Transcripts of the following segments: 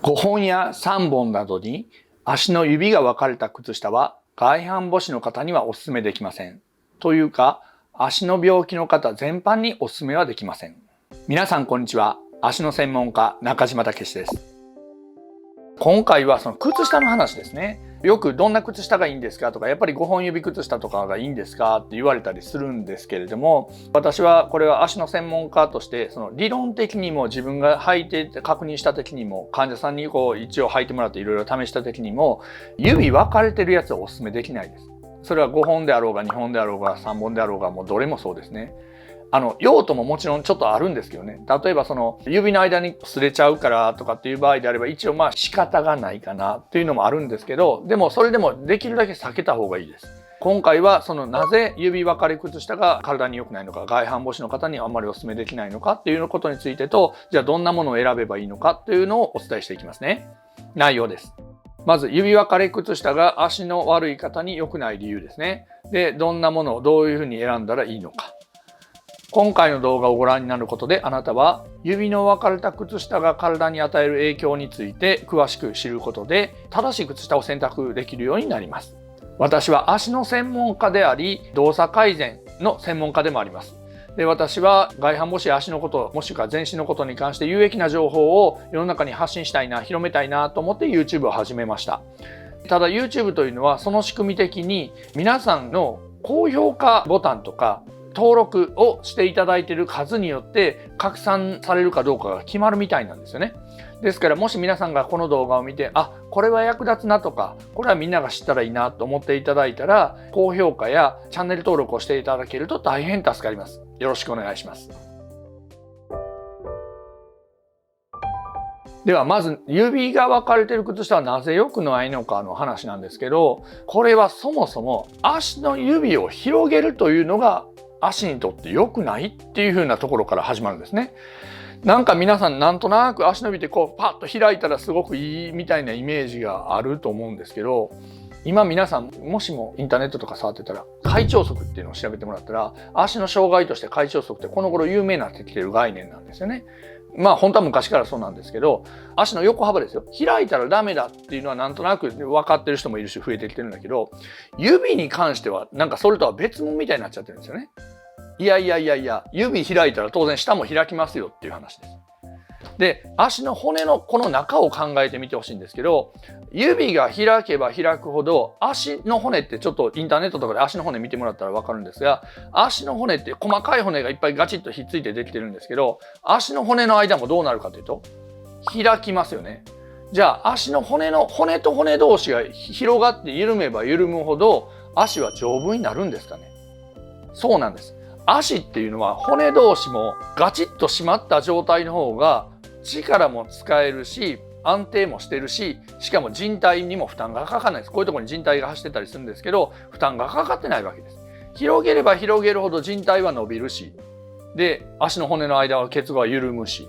5本や3本などに足の指が分かれた靴下は外反母趾の方にはお勧めできません。というか、足の病気の方全般にお勧めはできません。皆さんこんにちは。足の専門家中島武史です。今回はその靴下の話ですね。よくどんな靴下がいいんですかとか、やっぱり5本指靴下とかがいいんですかって言われたりするんですけれども、私はこれは足の専門家としてその理論的にも自分が履いて確認した時にも患者さんに一応履いてもらっていろいろ試した時にも指分かれてるやつはお勧めできないです。それは5本であろうが2本であろうが3本であろうがもうどれもそうですね。用途ももちろんちょっとあるんですけどね。例えばその指の間に擦れちゃうからとかっていう場合であれば一応仕方がないかなっていうのもあるんですけど、でもそれでもできるだけ避けた方がいいです。今回はそのなぜ指分かれ靴下が体に良くないのか、外反母趾の方にあんまりお勧めできないのかっていうことについてと、じゃあどんなものを選べばいいのかっていうのをお伝えしていきますね。内容です。まず指分かれ靴下が足の悪い方に良くない理由ですね。で、どんなものをどういうふうに選んだらいいのか。今回の動画をご覧になることであなたは指の分かれた靴下が体に与える影響について詳しく知ることで正しい靴下を選択できるようになります。私は足の専門家であり動作改善の専門家でもあります。で、私は外反母趾や足のこともしくは全身のことに関して有益な情報を世の中に発信したいな、広めたいなと思って YouTube を始めました。ただ YouTube というのはその仕組み的に皆さんの高評価ボタンとか登録をしていただいている数によって拡散されるかどうかが決まるみたいなんですよね。ですからもし皆さんがこの動画を見て、これは役立つなとか、これはみんなが知ったらいいなと思っていただいたら、高評価やチャンネル登録をしていただけると大変助かります。よろしくお願いします。ではまず指が分かれている靴下はなぜ良くないのかの話なんですけど、これはそもそも足の指を広げるというのが足にとって良くないっていう風なところから始まるんですね。なんか皆さんなんとなく足の指でパッと開いたらすごくいいみたいなイメージがあると思うんですけど、今皆さんもしもインターネットとか触ってたら開腸足っていうのを調べてもらったら、足の障害として開腸足ってこの頃有名になってきてる概念なんですよね。本当は昔からそうなんですけど、足の横幅ですよ。開いたらダメだっていうのはなんとなく分かってる人もいるし増えてきてるんだけど、指に関してはなんかそれとは別物みたいになっちゃってるんですよね。いや、指開いたら当然下も開きますよっていう話です。で、足の骨のこの中を考えてみてほしいんですけど、指が開けば開くほど足の骨ってちょっとインターネットとかで足の骨見てもらったら分かるんですが、足の骨って細かい骨がいっぱいガチッとひっついてできてるんですけど、足の骨の間もどうなるかというと開きますよね。じゃあ足の骨と骨同士が広がって緩めば緩むほど足は丈夫になるんですかね。そうなんです。足っていうのは骨同士もガチッと締まった状態の方が力も使えるし安定もしてるし、しかも靭帯にも負担がかかんないです。こういうところに靭帯が走ってたりするんですけど、負担がかかってないわけです。広げれば広げるほど靭帯は伸びるし、で足の骨の間は結合は緩むし、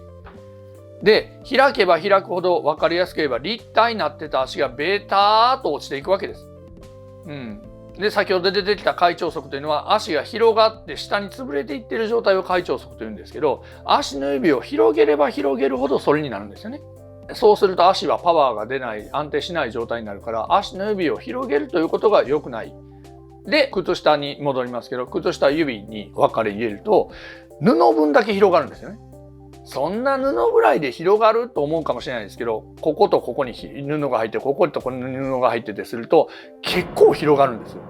で開けば開くほど分かりやすく言えば立体になってた足がベターっと落ちていくわけです。で、先ほど出てきた開腸足というのは足が広がって下に潰れていっている状態を開腸足というんですけど、足の指を広げれば広げるほどそれになるんですよね。そうすると足はパワーが出ない、安定しない状態になるから、足の指を広げるということが良くない。で、靴下に戻りますけど、靴下指に分かれ入れると布分だけ広がるんですよね。そんな布ぐらいで広がると思うかもしれないですけど、こことここに布が入って、こことここに布が入っててすると結構広がるんですよ。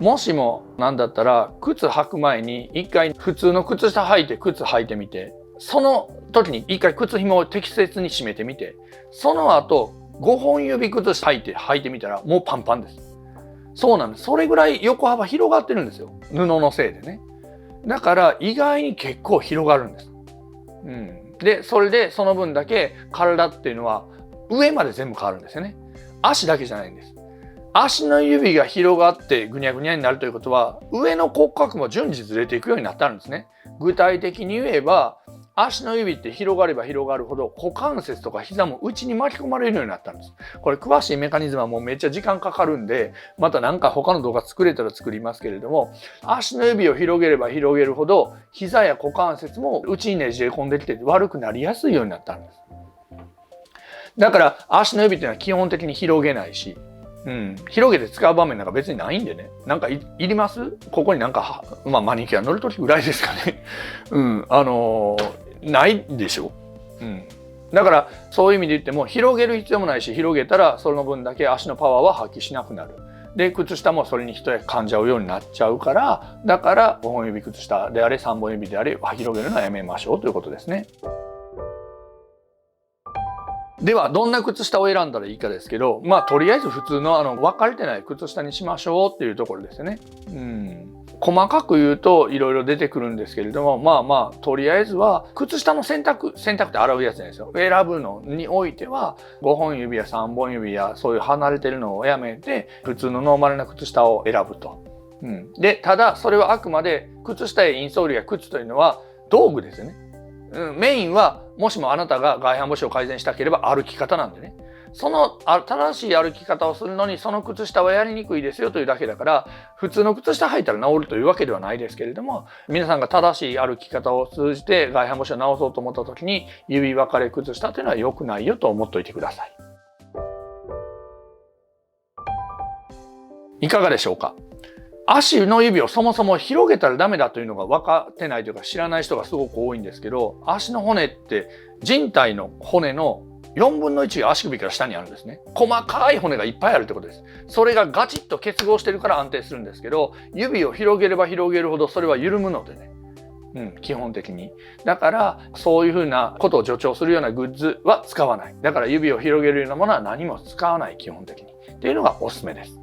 もしもなんだったら靴履く前に一回普通の靴下履いて靴履いてみて、その時に一回靴紐を適切に締めてみて、その後5本指靴下履いてみたらもうパンパンです。そうなんです。それぐらい横幅広がってるんですよ。布のせいでね。だから意外に結構広がるんです。で、それでその分だけ体っていうのは上まで全部変わるんですよね。足だけじゃないんです。足の指が広がってぐにゃぐにゃになるということは、上の骨格も順次ずれていくようになってあるんですね。具体的に言えば、足の指って広がれば広がるほど股関節とか膝も内に巻き込まれるようになったんです。これ詳しいメカニズムはもうめっちゃ時間かかるんで、また何か他の動画作れたら作りますけれども、足の指を広げれば広げるほど膝や股関節も内にねじれ込んできて悪くなりやすいようになったんです。だから足の指っていうのは基本的に広げないし、広げて使う場面なんか別にないんでね。なんかいります？ここになんか、マニキュア乗るときぐらいですかね。ないでしょ。だからそういう意味で言っても広げる必要もないし、広げたらその分だけ足のパワーは発揮しなくなる。で靴下もそれに一役噛んじゃうようになっちゃうから、だから5本指靴下であれ3本指であれ広げるのはやめましょうということですね。ではどんな靴下を選んだらいいかですけど、とりあえず普通の分かれてない靴下にしましょうっていうところですよね。細かく言うといろいろ出てくるんですけれども、とりあえずは靴下の選択って洗うやつじゃないですよ。選ぶのにおいては5本指や3本指やそういう離れてるのをやめて普通のノーマルな靴下を選ぶと。でただそれはあくまで靴下やインソールや靴というのは道具ですよね。メインはもしもあなたが外反母趾を改善したければ歩き方なんでね。その正しい歩き方をするのにその靴下はやりにくいですよというだけだから、普通の靴下履いたら治るというわけではないですけれども、皆さんが正しい歩き方を通じて外反母趾を治そうと思った時に指分かれ靴下というのは良くないよと思っておいてください。いかがでしょうか。足の指をそもそも広げたらダメだというのが分かってないというか知らない人がすごく多いんですけど、足の骨って人体の骨の4分の1が足首から下にあるんですね。細かい骨がいっぱいあるってことです。それがガチッと結合してるから安定するんですけど、指を広げれば広げるほどそれは緩むのでね。基本的に。だからそういうふうなことを助長するようなグッズは使わない。だから指を広げるようなものは何も使わない、基本的に。っていうのがおすすめです。